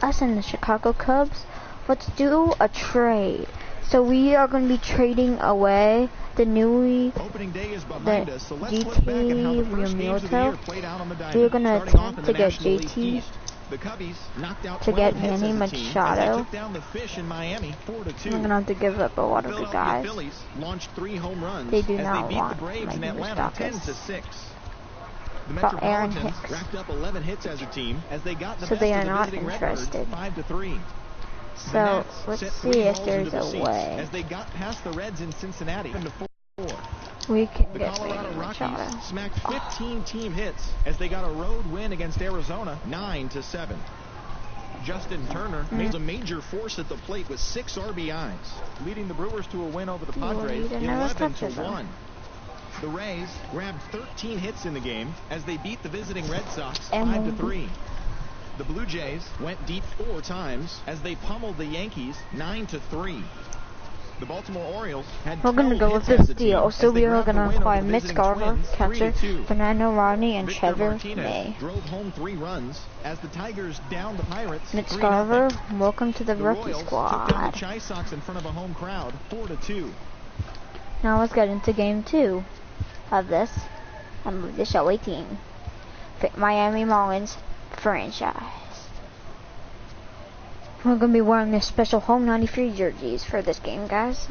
us and the Chicago Cubs, let's do a trade. So we are going to be trading away the GT Realmuto. We're going to attempt to get JT to get Manny Machado. We're going to have to give up a lot of the guys. They do not want Manny Machado. But Aaron Hicks. So they are not interested. So let's see if there's a way we can get Manny Machado. Smacked 15 team hits as they got a road win against Arizona, 9-7. Justin Turner made a major force at the plate with 6 RBIs, leading the Brewers to a win over the Padres, 11-1. The Rays grabbed 13 hits in the game as they beat the visiting Red Sox 5-3. The Blue Jays went deep 4 times as they pummeled the Yankees 9-3. The Baltimore Orioles had We're going to go with this deal. So we are going to acquire Mitch Garver, catcher, Fernando Rodney, and Trevor May. Drove home 3 runs as the Tigers downed the Pirates. Mitch Garver, welcome to the rookie squad. Took down the Chi Sox in front of a home crowd, 4-2. Now let's get into game 2 of this MLB Show 18. Miami Marlins franchise. We're going to be wearing their special home 93 jerseys for this game, guys.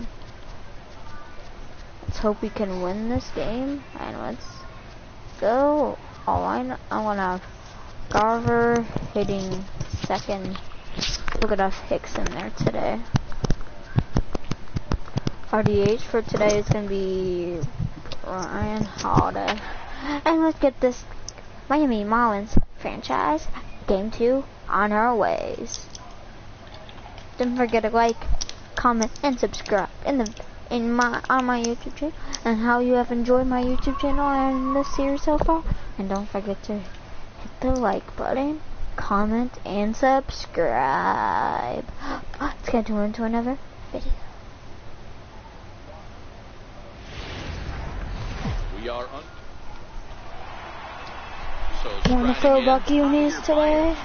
Let's hope we can win this game. And let's go. I'm going to have Garver hitting second. We're going to have Hicks in there today. Our DH for today is going to be Ryan Holiday. And let's get this Miami Marlins franchise game 2 on our ways. Don't forget to like, comment, and subscribe on my YouTube channel, and how you have enjoyed my YouTube channel and this series so far. And don't forget to hit the like button, comment, and subscribe. Let's get into another video. We are Want to throw Buck Unis today?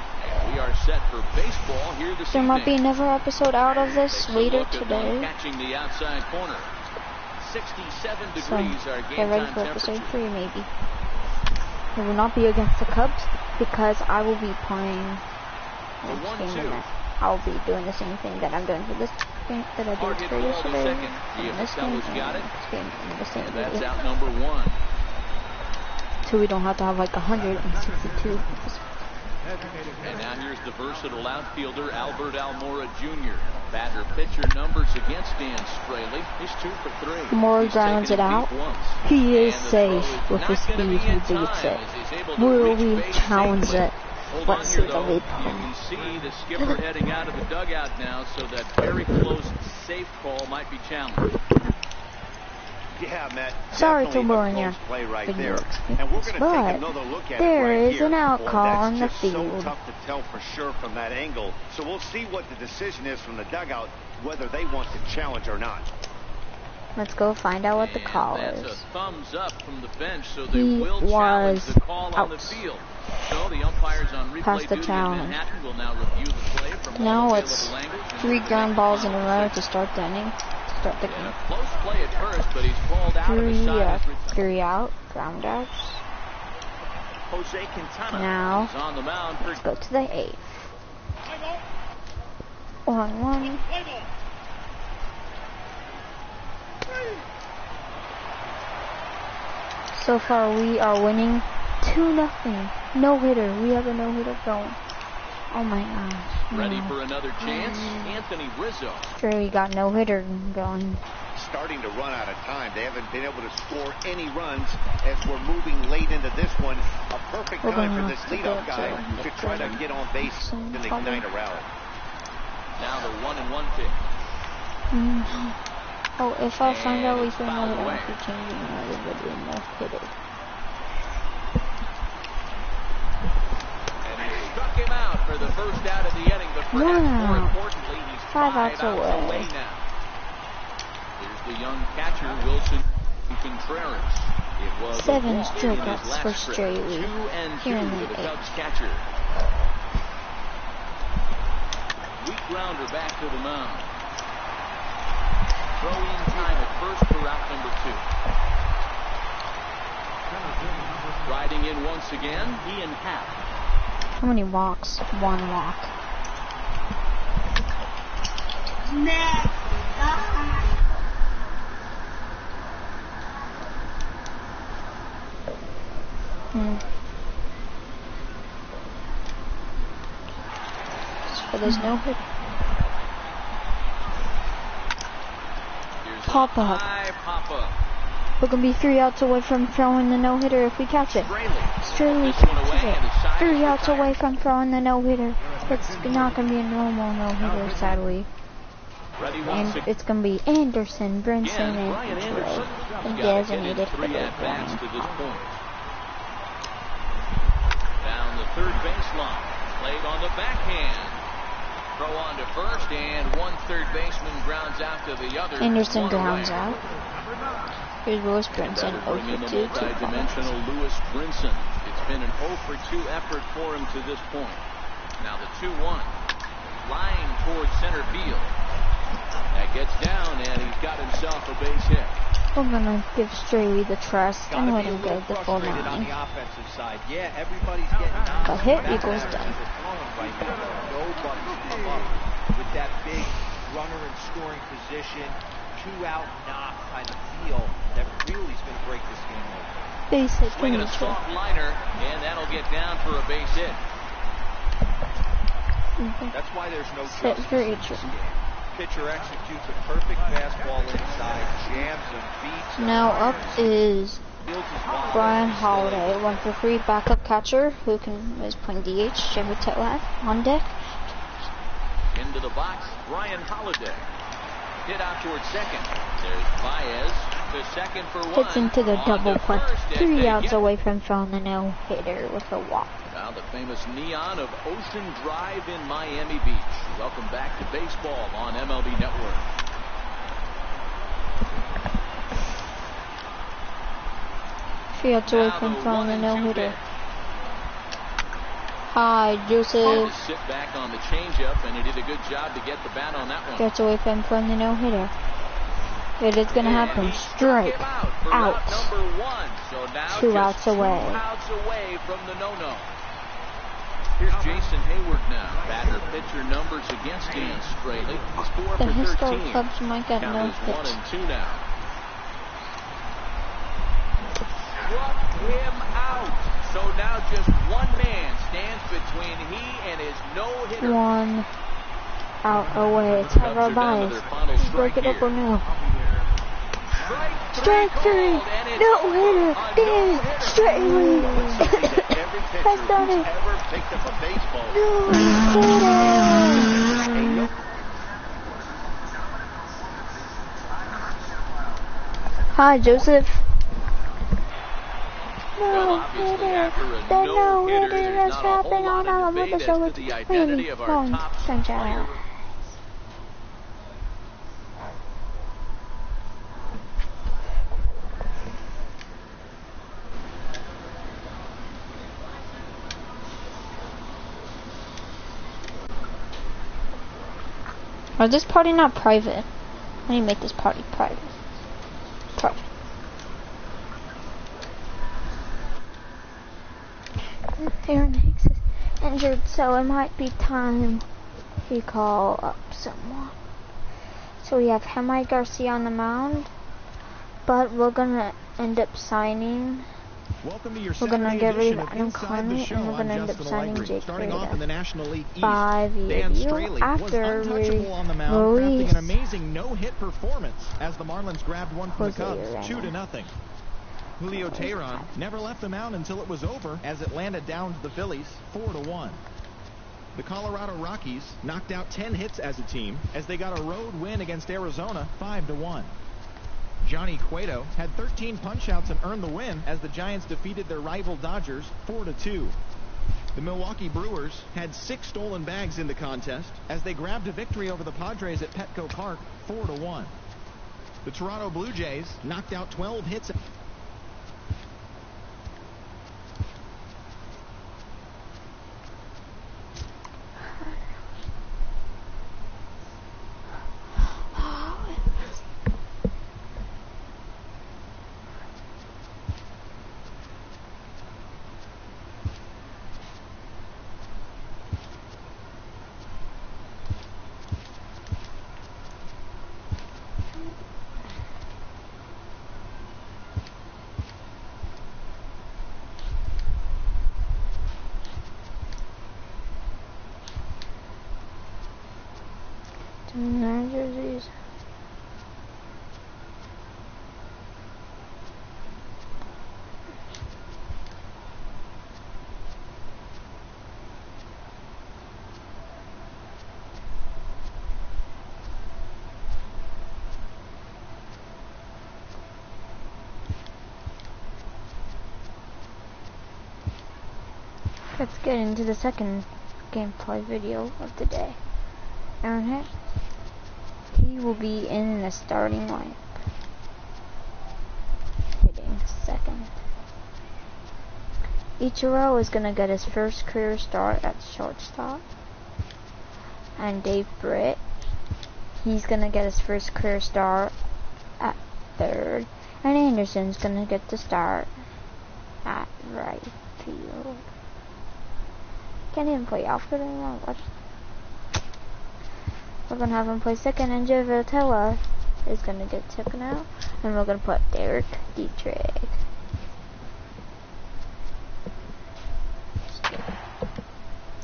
We are set for baseball here this There evening. might be another episode out of this later today. Catching the outside corner. 67 degrees So, our get game ready time for episode temperature. 3 maybe. It will not be against the Cubs because I will be playing this game in that. I will be doing the same thing that I'm doing for this game that I did for yesterday. And this game and this game and the same That's video. out number 1. So we don't have to have like 162. And now here's the versatile outfielder Albert Almora Jr. Batter pitcher numbers against Dan Straley. He's 2 for 3. Moore grounds it out. He is safe with his speed. He beats it. Will we challenge it? Let's see the lead. You can see the skipper heading out of the dugout now, so that very close safe call might be challenged. Yeah, Matt. Sorry to burn your video experience, but there is an out call on the field. So tough to tell for sure from that angle. So we'll see what the decision is from the dugout, whether they want to challenge or not. Let's go find out what the call That's is. a thumbs up from the bench, so they He will challenge was the call on the out. field. So the umpires on replay Pass the duty in challenge. Manhattan will now review the play from all Now available it's angles. 3 ground balls in a row to start the inning. Start the And game. a close play at first, but he's called out of his side. 3 out, ground outs. Jose Quintana Now, is on the mound for let's go to the 8th. 1-1. So far we are winning 2-0. No hitter. We have a no hitter going. Oh my gosh. ready for another chance. Anthony Rizzo. Sure, we got no hitter going. Starting to run out of time. They haven't been able to score any runs as we're moving late into this one. A perfect time for this leadoff guy to try to get on base and ignite a rally. Now the 1-1 pitch. Oh, if I find out we can run it out, we can get another video no hitter. And he struck him out for the first out of the inning, but perhaps more importantly, he's 5 outs away now. Here's the young catcher, Wilson Contreras. It was 7 strikeouts for Straley. 2-2 Here in for the the 8th. Cubs catcher. grounder back to the mound. Throw-in time at first for out number 2. Riding in once again, Ian Happ. How many walks? 1 walk. So there's no hit. Pop up. We're gonna be 3 outs away from throwing the no hitter if we catch it. Straley catches it. 3 outs away from throwing the no hitter. It's not gonna be a normal no hitter, sadly. And it's gonna be Anderson, Brinson, and Trey. And designated for the at-bats to this point. Down the third baseline. Played on the backhand. Throw on to first, and one third baseman grounds out to the other. Anderson grounds out. Here's Lewis Brinson, 0 for 2. Multi-dimensional Lewis Brinson. It's been an 0 for 2 effort for him to this point. Now the 2-1. Flying towards center field. That gets down, and he's got himself a base hit. We're gonna give Straley the trust and let him go the full 9. On the offensive side. Yeah, everybody's getting A hit equals done. Right now. Nobody's come up with that big runner in scoring position, 2-out knock kind of feel that really is going to break this game open. Base hit. Swinging a soft liner, and that'll get down for a base hit. That's why there's no Hit justice for in each this one. game. Pitcher executes a perfect fastball inside, jams and beats. Now up is Brian Holiday, 1 for 3 backup catcher who is playing DH. Jimmy Tetlaff on deck. Into the box, Brian Holiday. Hit out towards second. There's Baez to second for 1. Hits into the On double to play. first, 3 outs again. away from throwing the no hitter with a walk. Now the famous neon of Ocean Drive in Miami Beach. Welcome back to baseball on MLB Network. Three outs away from throwing the no hitter. Hi, Joseph. Sit back on the changeup, and he did a good job to get the bat on that one. 3 outs away from throwing the no hitter. It is going to happen. Strike. Out. Number 1. So now 2 outs away. 2 outs away from the no-no. Here's Jason Hayward now. Batter pitcher numbers against Dan Straley. He's 4 The for 13. historic clubs might get no Count is 1 hits. and 2 now. Struck him out. So now just one man stands between he and his no-hitter. 1 out away. It's Trevor Baez. Break it up or no. Strike 3. No hitter. Dan Straley. Has done it. No hitter. Hi, Joseph. No hitter. The no hitter has happened on our mother show with Miami Marlins franchise. Or is this party not private? I need to make this party private. Private. Aaron Hicks is injured, so it might be time he call up someone. So we have Hemi Garcia on the mound, but we're gonna end up signing. Welcome to your We're gonna Saturday get rid edition of of Adam Inside the Conley, Show. and we're I'm gonna end up Justin signing Allegri. Jake Starting off in the National League East, 5-year Dan deal Straley was after untouchable on the mound, crafting release an amazing no-hit performance as the Marlins grabbed one from the Cubs, 2-0. Julio Teheran never left the mound until it was over as it landed down to the Phillies, 4-1. The Colorado Rockies knocked out 10 hits as a team as they got a road win against Arizona, 5-1. Johnny Cueto had 13 punch-outs and earned the win as the Giants defeated their rival Dodgers 4-2. The Milwaukee Brewers had 6 stolen bags in the contest as they grabbed a victory over the Padres at Petco Park 4-1. The Toronto Blue Jays knocked out 12 hits. Nine jerseys. Let's get into the second gameplay video of the day. Aaron Hicks, he will be in the starting lineup, hitting second. Ichiro is gonna get his first career start at shortstop, and Dave Britt, he's gonna get his first career start at third, and Anderson's gonna get the start at right field. Can't even play outfield anymore. What? We're gonna have him play second, and Joe Votella is gonna get taken out, and we're gonna put Derek Dietrich.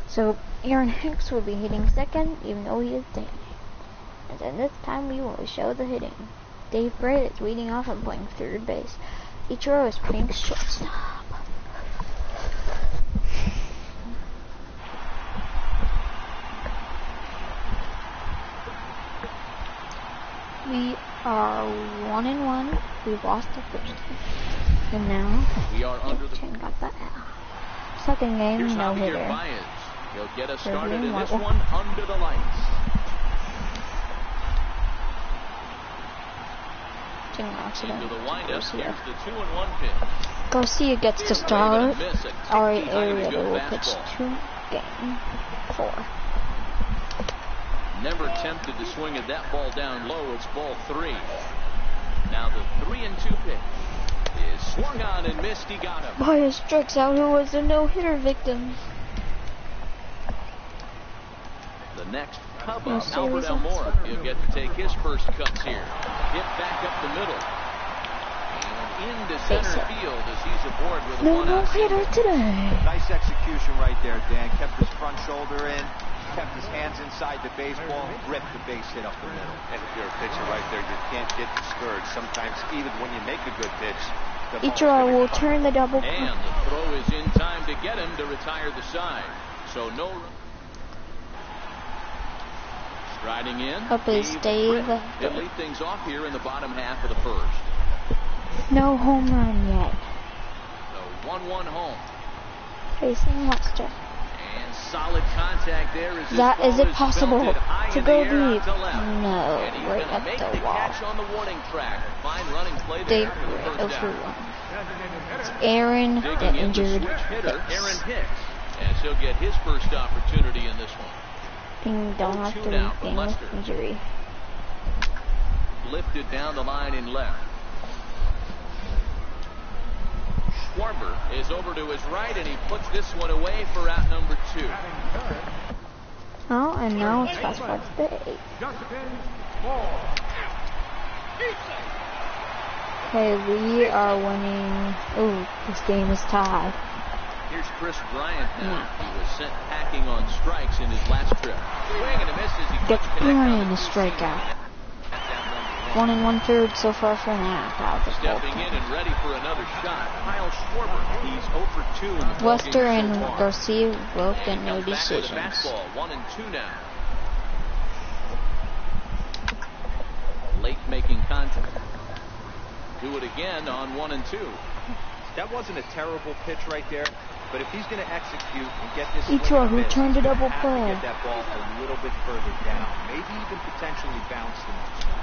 So Aaron Hicks will be hitting second, even though he is standing. And then this time we will show the hitting. Dave Britt is leading off and playing third base. Ichiro is playing shortstop. We are 1-1. We lost the first game, and now we are under the got that. Second game, Here's no hitter. He'll get us started in this one under the lights. Into the windup. Here's the 2-1 pitch. Garcia gets to start. Our area will pitch to game 4. Never tempted to swing at that ball down low. It's ball 3. Now the 3-2 pitch is swung on and missed. He got him. Baez strikes out, who was a no-hitter victim. The next Cub up, Albert Almora. He'll get to take his first cuts here. Hit back up the middle. And into center field as he's aboard with a one-out no-hitter today. Nice execution right there, Dan. Kept his front shoulder in. Kept his hands inside the baseball, ripped the base hit up the middle. And if you're a pitcher right there, you can't get discouraged. Sometimes, even when you make a good pitch, Ichiro will turn the double. And the throw is in time to get him to retire the side. So no. Striding in. Up is Dave. He'll lead things off here in the bottom half of the first. No home run yet. So 1-1 home. Facing Lester. And solid contact there. Is it possible to go deep? No, and he's right gonna up make the the wall. catch on the warning track. Fine running play there. Dave for the first down. It's Aaron, the Digging in the injured switch hitter, Hicks. Aaron Hicks, as he'll get his first opportunity in this one. Ding dong after now for game with Lester. injury. Lifted down the line in left. Schwarber is over to his right, and he puts this one away for out number 2. Oh, and now it's fast forward to the 8. Okay, we are winning. Oh, this game is tied. Here's Chris Bryant now. He was sent packing on strikes in his last trip. Swing and a miss as he Gets puts connect on Bryant the a strikeout. 1 1 1/3 so far for now. Stepping in and ready for another shot, Kyle Schwarber. He's 0 for 2 in the Lester ballgame and so far. Garcia both get And no comes back with a decisions. fastball, 1-2 now. Late making contact. Do it again on 1-2. That wasn't a terrible pitch right there, but if he's going to execute and get this swing Ichiro, and who a miss, turned a double he's gonna play. have to get that ball a little bit further down, maybe even potentially bounce the next one.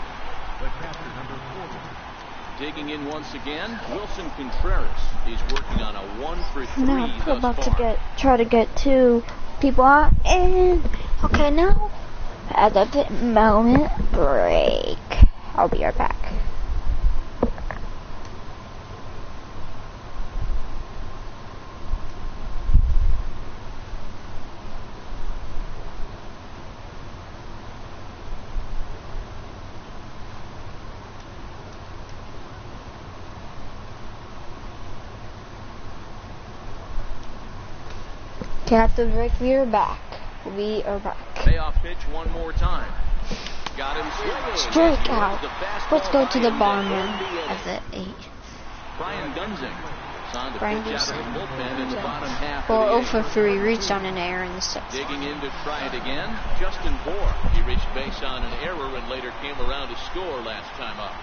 Digging in once again, Wilson Contreras. He's working on a 1 for 3 Now we're thus about far. to try to get 2 people out, and okay, now at the moment break. I'll be right back. Okay, after the break, we are back. We are back. Payoff pitch one more time. Got him swinging. Strikeout. Let's go to the bottom of the 8th. Brian Gunzing is on the Brian pitch out of the bullpen in the bottom half Well, of 0 the for 3, reached on an error in the 6th. Digging in to try it again, Justin Bohr. He reached base on an error and later came around to score last time up.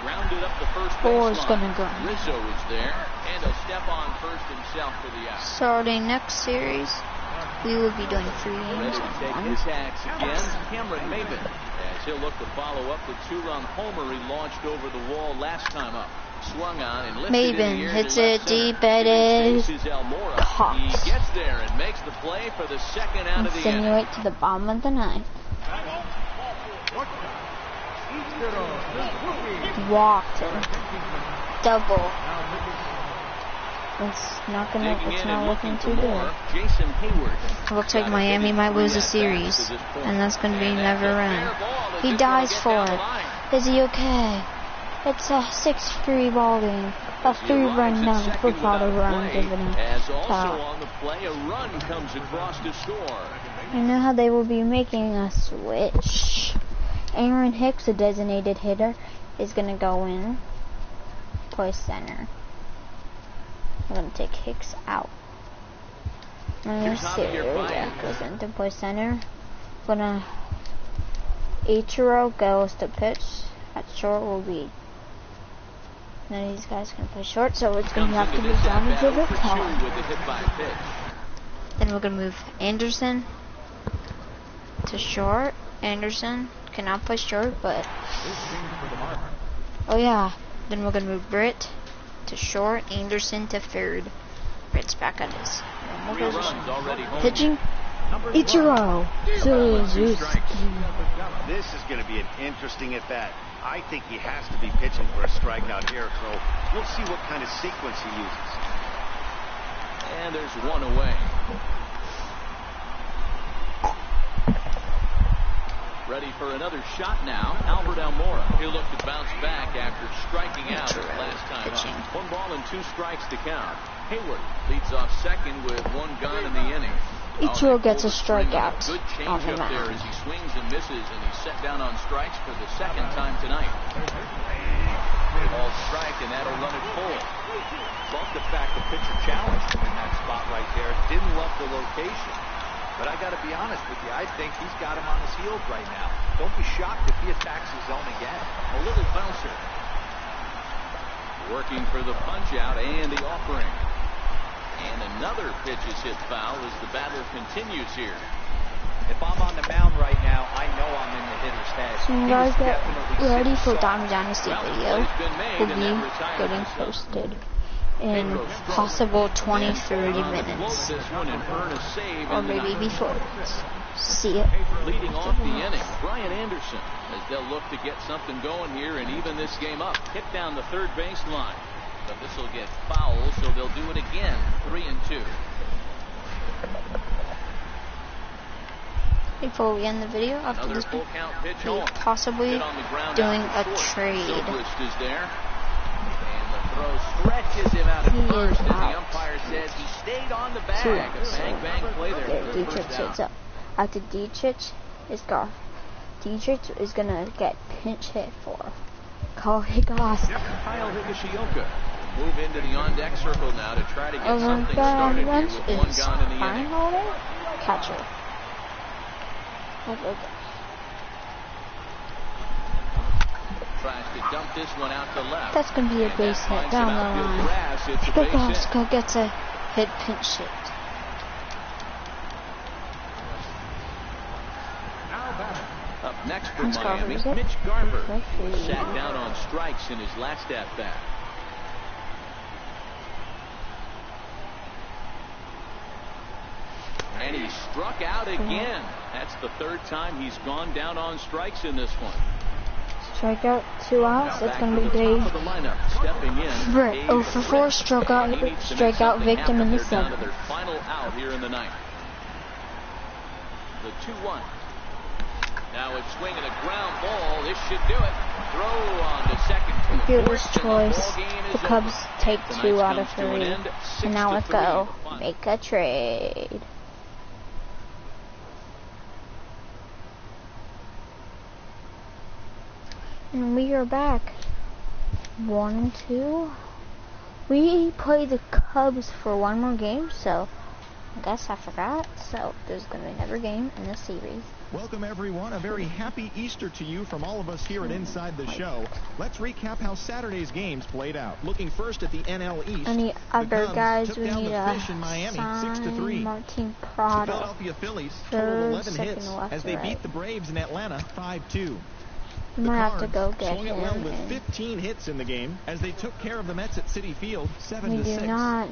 Rounded up the first Bohr's baseline. gonna go. Rizzo is there, and he'll step on first himself for the out. Starting next series, we will be doing 3 Ready games. to take his hacks again, Cameron Maven, as he'll look to follow up the 2-run homer he launched over the wall last time up. Swung on and lifted in the Maven air hits to left it center. deep. It is Faces Almora. caught. He gets there and makes the play for the second out of the inning. Insinuate to the bottom of the 9th. Walked. Double. It's not looking too good. Jason Hayward. Looks like Miami might lose a series, and that's going to be never run. He dies for it. Is he okay? It's a 6-3 ball game. A 3-run down without a run given As also out. on the play, a run comes across to score. I know how they will be making a switch. Aaron Hicks, a designated hitter, is going to go in, play center. I'm going to take Hicks out. I'm going to see Uriah goes in to play center. Ichiro goes to pitch. At short will be none of these guys can play short, so it's going to have to be down to the top. Then we're going to move Anderson to short. Anderson cannot play short, but oh yeah. Then we're going to move Britt to short, Anderson to third. Britt's back at his normal position. Pitching, Ichiro. This is going to be an interesting at bat. I think he has to be pitching for a strikeout here, so we'll see what kind of sequence he uses. And there's one away. Ready for another shot now. Albert Almora. He'll look to bounce back after striking out last time up. 1 ball and 2 strikes to count. Hayward leads off second with 1 gone in the inning. Ichiro gets a strikeout Good change on the up there mound. as he swings and misses, and he's set down on strikes for the second time tonight. Ball strike, and that'll run it full. Love the fact the pitcher challenged him in that spot right there. Didn't love the location. But I got to be honest with you, I think he's got him on his heels right now. Don't be shocked if he attacks his zone again. A little bouncer. Working for the punch out and the offering. And another pitch is hit foul as the battle continues here. If I'm on the mound right now, I know I'm in the hitter's head. So you He guys was get definitely ready sitting for soft. Diamond Dynasty video. Will be getting posted in possible 20-30 minutes. Or maybe before. See it. Leading off the inning, Brian Anderson, as they'll look to get something going here and even this game up. Hit down the third baseline. But this will get foul, so they'll do it again. 3-2. Before we end the video, after Another this full count pitch we're home. possibly Hit on the ground doing out to a short. trade. Zobrist is there. And the throw stretches him out at He is first, and out. the umpire says he stayed on the bag. 2 A outs. bang play there. Okay, for the Dietrich first hits down. up. After Dietrich is gone. Dietrich is gonna get pinch hit for. Call Higgins. Kyle Higashioka move into the on-deck circle now to try to get Over something started here bench with 1 is gone in the inning. Feinholder, catcher. Tries to dump this one out to left. That's gonna be a And base that hit finds down some the outfield line. grass. It's a base hit. Higgins gets a hit pinch hit. Up next for Who's Miami, Garver, is it? Mitch Garver, Let's who see. sat down on strikes in his last at-bat. And he struck out again. That's the 3rd time he's gone down on strikes in this one. Strikeout, 2 outs. Now It's back gonna to be the top Dave. of the lineup, stepping in. Britt, Dave 0 for 4, Britt. strikeout, He needs to make strikeout something victim happen. in the They're down to 7th. their final out here in the 9th. The 2-1. Now it's swinging a ground ball. This should do it. Throw on to second. For the Fielder's fourth, and choice. ball game is The Cubs over. take Tonight's 2 out of comes to an 3. end, And now 6-3 let's go the final. make a trade. And we are back. 1-2. We play the Cubs for one more game, so I guess I forgot. So there's going to be another game in this series. Welcome, everyone. A very happy Easter to you from all of us here at Inside the Show. Let's recap how Saturday's games played out. Looking first at the NL East. Any other guys we need to Fish in Miami, sign? 6-3. Martin The Prado. Philadelphia Phillies Third, totaled 11 second hits left as to they right. beat the Braves in Atlanta 5-2. We The might have to Cards go get swung it him. well with and 15 hits in the game as they took care of the Mets at Citi Field 7-6. we do not.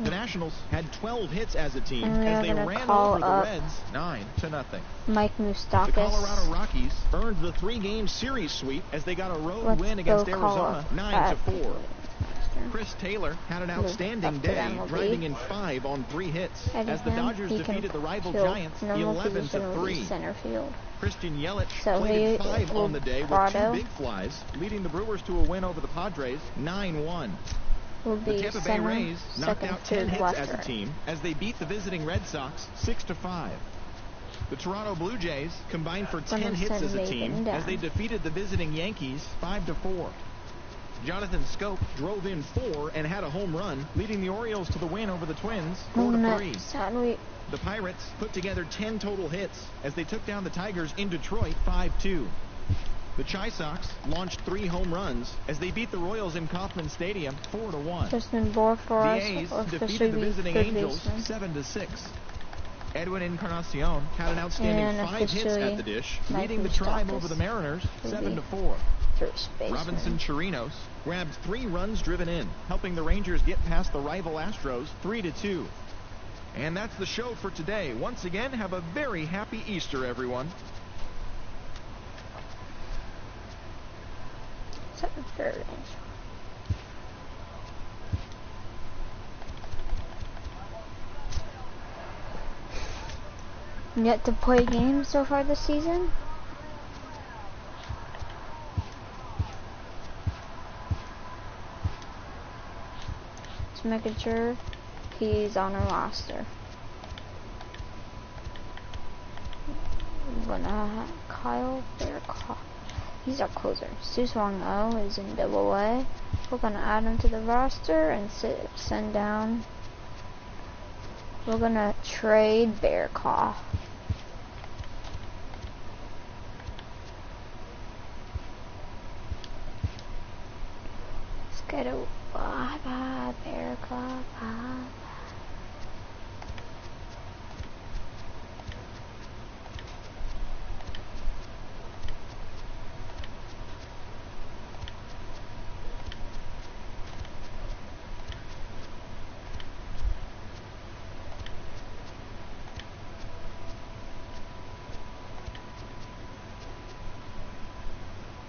The Nationals had 12 hits as a team And we as are they gonna ran call over the up Reds 9-0. Mike The Moustakas. Colorado Rockies earned the 3-game series sweep as they got a road Let's win go against call Arizona up 9-4. at Chris Taylor had an Move outstanding up to day, MLB. driving in 5 on 3 hits Eddie as the him, Dodgers he can defeated the rival field Giants normal position will be 11-3. center field. Christian Yelich So played he 5 will on the day with 2 Prado. big flies, leading the Brewers to a win over the Padres 9-1. Will The be Tampa Bay center, Rays knocked second, out 10 third, hits left, as a right. team as they beat the visiting Red Sox 6-5. The Toronto Blue Jays combined for 10 Gonna hits send as a Nathan team down. as they defeated the visiting Yankees 5-4. Jonathan Scope drove in 4 and had a home run, leading the Orioles to the win over the Twins 4-3. Sadly, The Pirates put together 10 total hits as they took down the Tigers in Detroit 5-2. The Chi Sox launched 3 home runs as they beat the Royals in Kauffman Stadium 4-1. Justin Bohr for The us, A's or officially defeated the be visiting third Angels baseman. 7-6. Edwin Encarnacion had an outstanding And 5 hits officially at the dish, Mike leading the Tribe Moustakas over the Mariners will be 7-4. First baseman. Robinson Chirinos grabbed 3 runs driven in, helping the Rangers get past the rival Astros 3-2. And that's the show for today. Once again, have a very happy Easter, everyone. Third. Yet to play games so far this season. Just making sure he's on our roster. Kyle Bearclaw. He's our closer. Suswang O is in Double-A. We're gonna add him to the roster and send down. We're gonna trade Bearclaw. Let's get a bye Bearclaw. Bye.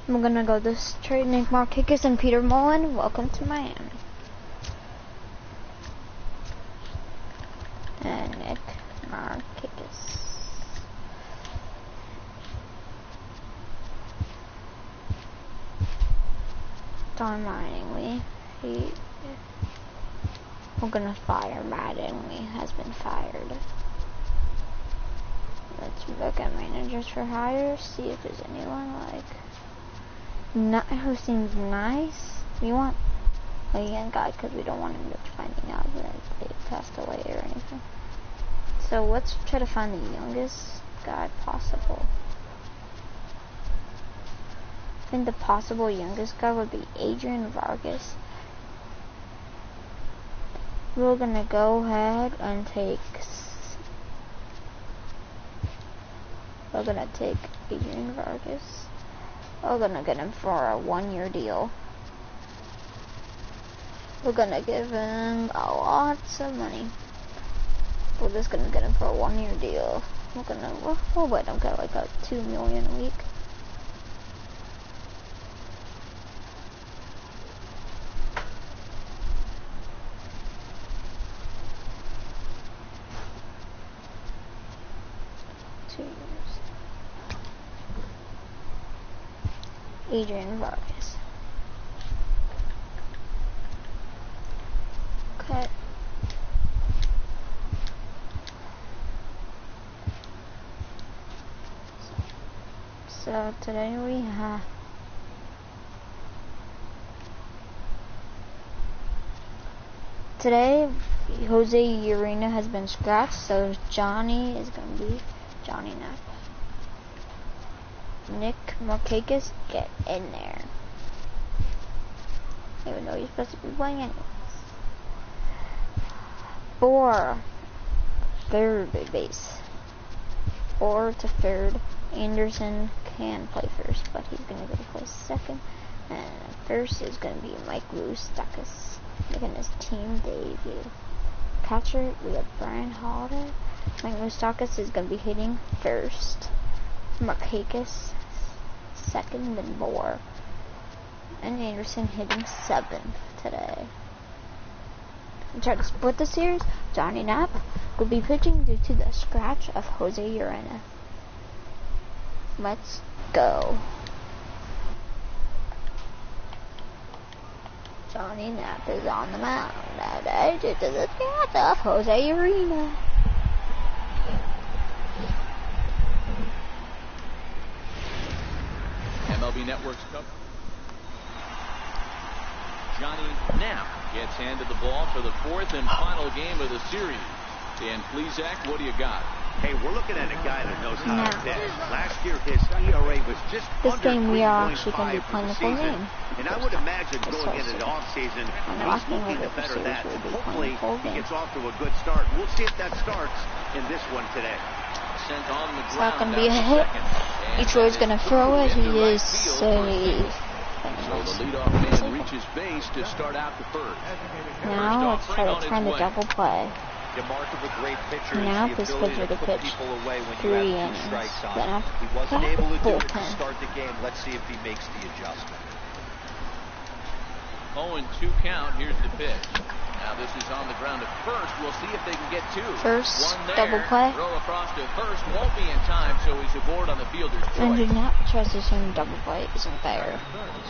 I'm gonna go this trade Nick Markakis and Peter Mullen. Welcome to Miami. And Nick Markakis. Don Mattingly. We're gonna fire Mattingly. Has been fired. Let's look at managers for hire. See if there's anyone who seems nice. We want a young guy because we don't want him to finding out that they passed away or anything. So let's try to find the youngest guy possible. I think the possible youngest guy would be Adrian Vargas. We're gonna go ahead and take. We're gonna take Adrian Vargas. We're gonna get him for a 1-year deal. We're gonna give him lots of money. We're just gonna get him for a 1-year deal. We'll let him get like $2 million a week. Adrian Vargas. Okay. So today we have Today, Jose Urena has been scratched, so Johnny is going to be Johnny Knapp. Nick Markakis, get in there. Even though you're supposed to be playing anyways. For third base. Or to third. Anderson can play first, but he's going to go to play second. And first is going to be Mike Moustakis making his team debut. Catcher, we have Brian Holiday. Mike Moustakis is going to be hitting first. Markakis second and more. And Anderson hitting seventh today. And try to split the series. Johnny Knapp will be pitching due to the scratch of Jose Urena. Let's go. Johnny Knapp is on the mound today due to the scratch of Jose Urena. MLB Network's cover. Johnny Knapp gets handed the ball for the fourth and final game of the series. And please, Zach, what do you got? Hey, we're looking at a guy that knows how to pitch. Last year, his ERA was just this under game we are actually going to be 3.5 playing the for full the season. game. And I would imagine going into the offseason, he's looking to better that. Hopefully, he gets off to a good start. We'll see if that starts in this one today. Sent on the It's ground. not going to be a hit. Etroy's going to throw it. He is safe. So the leadoff man reaches base to start out the first. Now let's try to turn the double play. The mark of a great pitcher Now is this the ability pitcher to to put pitch people away when 3 you have innings. 2 strikes on Then him. after He wasn't able to do it to bullpen. start the game. Let's see if he makes the adjustment. 0-2 count. Here's the pitch. Now this is on the ground at first. We'll see if they can get 2. First, One there. double play. Throw across to first. Won't be in time, so he's aboard on the fielder's And do choice. not trust this in double play. Isn't there?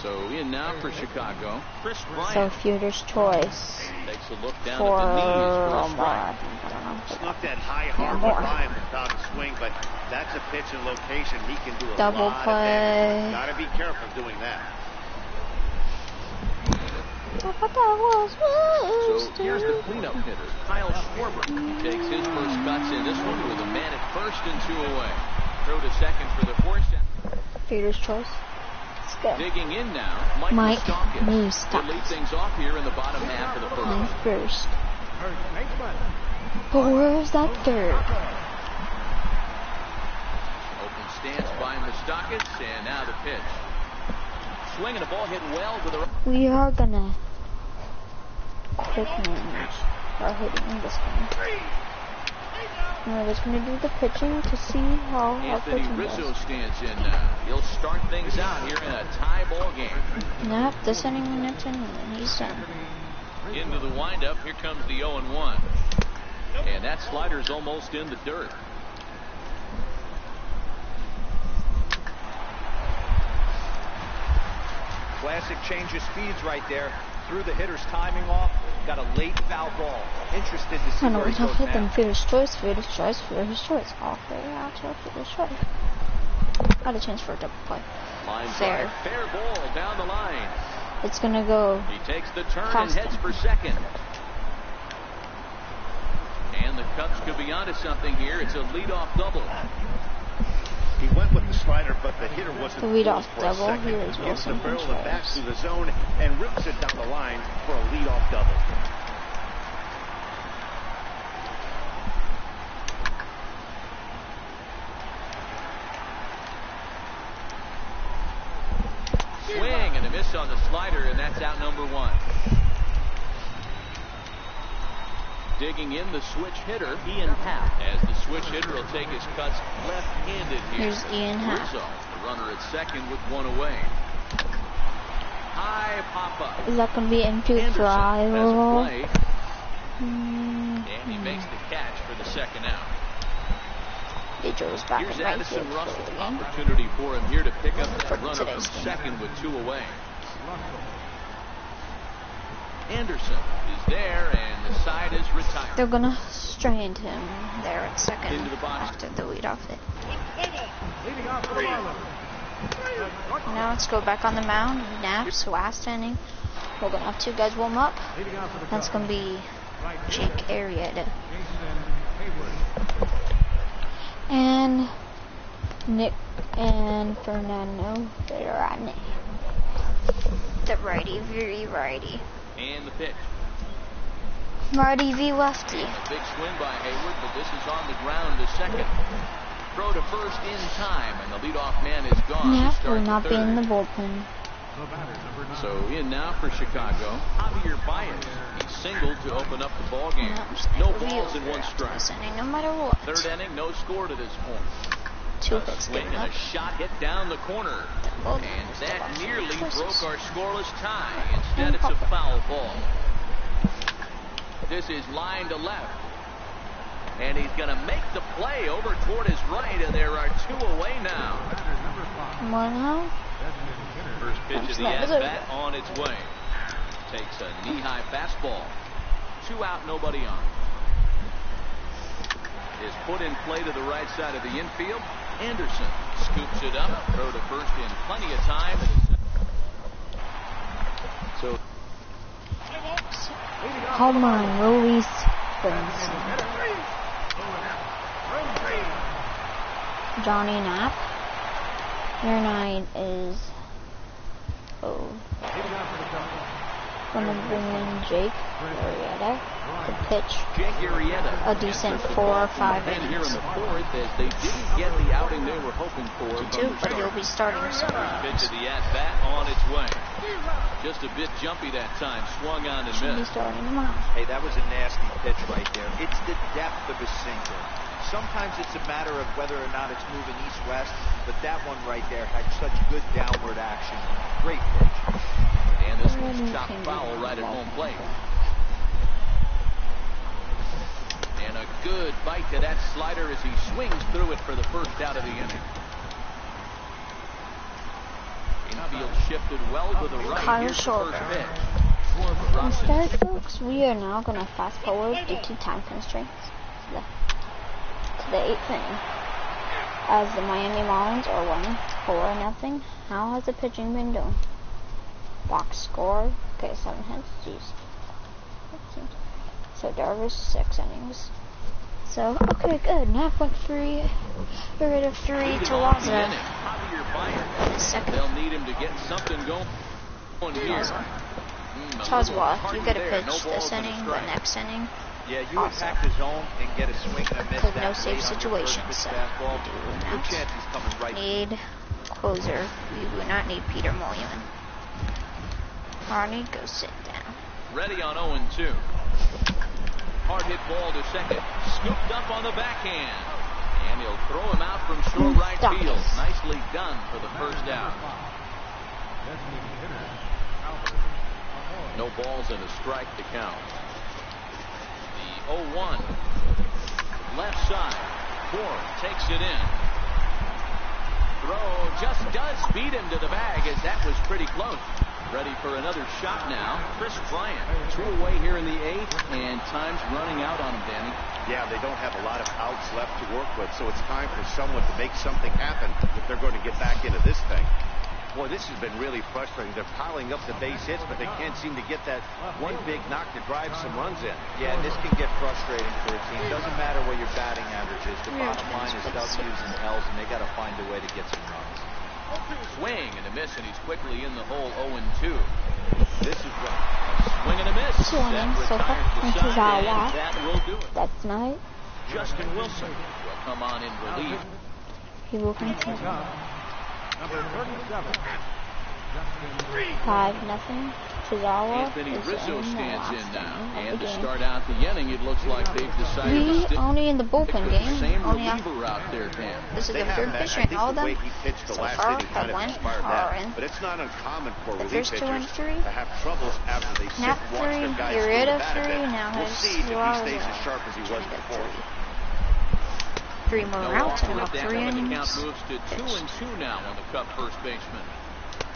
So in now for Chicago. Chris So Bryant fielder's choice takes a look down for at the knees for a Omar. strike. I don't know. Snuck that high hard more. Ryan without a swing, but that's a pitch and location. He can do a Double lot play. of damage. Gotta be careful doing that. So here's the cleanup hitter, Kyle Schwarber. He takes his first cuts in this one with a man at first and 2 away. Throw to second for the force. Fielder's choice. Let's go. Digging in now, Mike Moustakis. Moustakis. He'll lead things off here in the bottom half of the Playing first. first. But where's that third? Open stance by Moustakis, and now the pitch. Swinging the ball hit well to the right. We are gonna quick manage our hitting in this game. We're just gonna do the pitching to see how our Anthony pitching Rizzo goes. stands in now. He'll start things out here in a tie ball game. Nope, this inning and next inning, and he's done. Into the windup, here comes the 0-1. And that slider's almost in the dirt. Classic change of speeds right there. Threw the hitter's timing off. Got a late foul ball. Interested to see I know where he it's not goes hit them. now. Fielder's choice, fielder's choice, fielder's choice. All three out to fielder's choice. Got a chance for a double play. Line Fair. drive, fair ball down the line. It's gonna go. He takes the turn and Past heads him. for second. And the Cubs could be onto something here. It's a leadoff double. He went with the slider, but the hitter wasn't The leadoff fooled for a double. second. Here is Gives the Wilson barrel and back Contreras. through the zone and rips it down the line for a leadoff double. Swing and a miss on the slider, and that's out number 1. Digging in the switch hitter, Ian Happ. As the switch hitter will take his cuts left-handed here. Here's Ian Happ. Rizzo, the runner at second with 1 away. High pop-up. Is that gonna be infield Anderson fly? has a play, Mm-hmm. and he makes the catch for the second out. Pedro's back Here's in right Addison field for Russell. the game. Opportunity for him here to pick up For that runner from today's game. second with 2 away. Anderson is there, and the side is retired. They're gonna strand him there at second Into the box. after the leadoff hit. Now let's go back on the mound. Naps last inning. We're gonna have 2 guys warm up. That's gonna be Jake Arrieta. And Nick and Fernando Verani. The righty v righty. And the pitch. Righty v lefty. A big swing by Hayward, but this is on the ground to second. Throw to first in time, and the leadoff man is gone. Knapp will not be in the bullpen. So in now for Chicago, Javier Baez. He singled to open up the ball game. No balls and one strike. No matter what. Third inning, no score to this point. Two A hooks swing given and up. a shot hit down the corner. And that nearly broke our scoreless tie. Instead, it's a foul ball. This is line to left. And he's going to make the play over toward his right, and there are two away now. One out. First pitch of the at-bat on its way. Takes a knee-high fastball. 2 out, nobody on. Is put in play to the right side of the infield. Anderson scoops it up. Throw to first in plenty of time. So Home run, Luis Brinson. Johnny Knapp. Your 9 is going to bring in Jake Arrieta to pitch Jake Arrieta, a decent 4 or 5 and here in innings. the fourth, as they didn't get the outing they were hoping for. But he'll be starting soon. Pitch of the at-bat on its way. Just a bit jumpy that time. Swung on and Should be missed. starting tomorrow. Hey, that was a nasty pitch right there. It's the depth of his sinker. Sometimes it's a matter of whether or not it's moving east-west, but that one right there had such good downward action. Great pitch. And this one's chopped foul right at home plate. And a good bite to that slider as he swings through it for the first out of the inning. Infield shifted well to the right. Kyle Here's the Schwarber. first pitch. Instead, folks, we are now going to fast forward due to time constraints to the 8th inning. As the Miami Marlins are winning 4-0. How has the pitching been doing? Box score. Okay, 7 hits. Jeez. So Darvish 6 innings. So okay, good. Knapp went 3. Get rid of 3 to Waza. Second. They'll need him to get something going here. Tazwa, you get a pitch this inning, the next inning. Yeah, you attack the zone and get a swing and a miss. Because no safe situation, so we Good chance he's coming right. need closer. We do not need Peter Mulligan. Marnie, go sit down. Ready on 0-2. Hard hit ball to second. Scooped up on the backhand. And he'll throw him out from short right field. Nicely done for the first out. No balls and a strike to count. The 0-1. Left side. Bourne takes it in. Throw just does beat him to the bag as that was pretty close. Ready for another shot now. Chris Bryant. 2 away here in the 8th, and time's running out on him, Danny. Yeah, they don't have a lot of outs left to work with, so it's time for someone to make something happen if they're going to get back into this thing. Boy, this has been really frustrating. They're piling up the base hits, but they can't seem to get that one big knock to drive some runs in. Yeah, this can get frustrating for a team. Doesn't matter what your batting average is. The bottom line is W's and L's, and they got to find a way to get some runs. Swing and a miss, and he's quickly in the hole. 0-2. This is what swing and a miss. 2 innings so far. That will do it. That's not it. Justin Wilson will come on in relief. He will continue. Number 37. 5-0. Tazawa Anthony is Rizzo in the stands last in now. inning And of to the game. start out the inning, it looks like they've decided to We stick only in the bullpen with the game. same Only reliever out there, Dan. This is They the have third that. pitcher I in think all of the way them. he pitched the So last far, inning kind have of one inspired are that. in. But it's not uncommon for The relief first 2 and pitchers 3. to have troubles after they sit Knapp and watch 3, their guys Arrieta go to bat a 3, bit. now We'll has see if he Suarez stays as sharp as he was before. 3 more No outs off in with about that 3 one. The innings. count moves to 2-2 now on the Cub first baseman.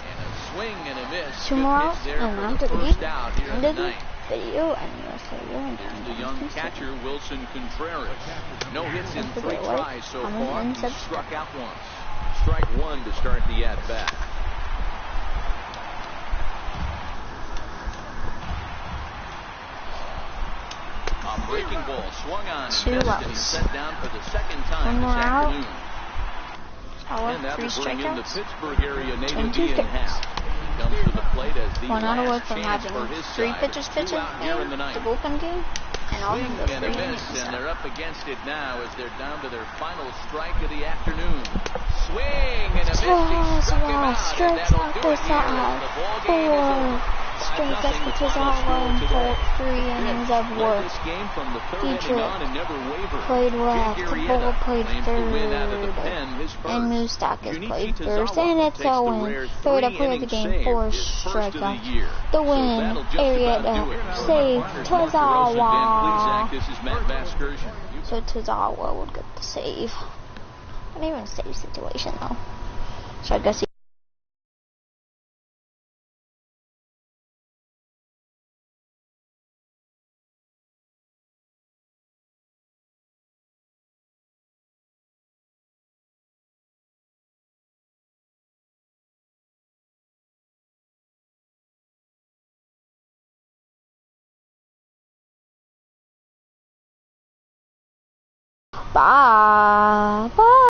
And a swing and a miss. 2 Good more pitch outs, there and for on the to the first out here in end the of the 9th. video, and USA will Here's the young catcher, Wilson Contreras. No hits in 3 tries so far. He struck out once. Strike 1 to start the at-bat. swung on and 2 missed, and outs. he's set down for the second time 1 this more out. afternoon. And that 3 will bring in the strikeouts. Pittsburgh area Navy And 2 in strikes. half. He comes to the plate as the 1 out away last from chance having for his 3 side. pitchers 2 pitching out here in the in ninth. the bullpen game. And all of Swing them go and a 3 miss, innings. and they're up against it now as they're down to their final strike of the afternoon. Swing and a miss. He struck him out, and Strikes that'll out do for it here as the ball game is over. 4 straight 5-0 pitches final out score and today. 3 innings of Led work. this game from the third inning Dietrich on and never wavered. played left, Jake Bull Arrieta played claims the win out of the third, pen, his first. and Moustakis Junichi played first, Tozawa and it's takes a the win. rare Third up player of the three-inning game, save, 4 his first of the strikeouts. year. The So win, that'll just about do it. Arrieta For saved Mark Rosa, Dan Tozawa. Plesac, this is Matt Vasgersian. So Tozawa would get the save. Not even a save situation though. So I guess he bye.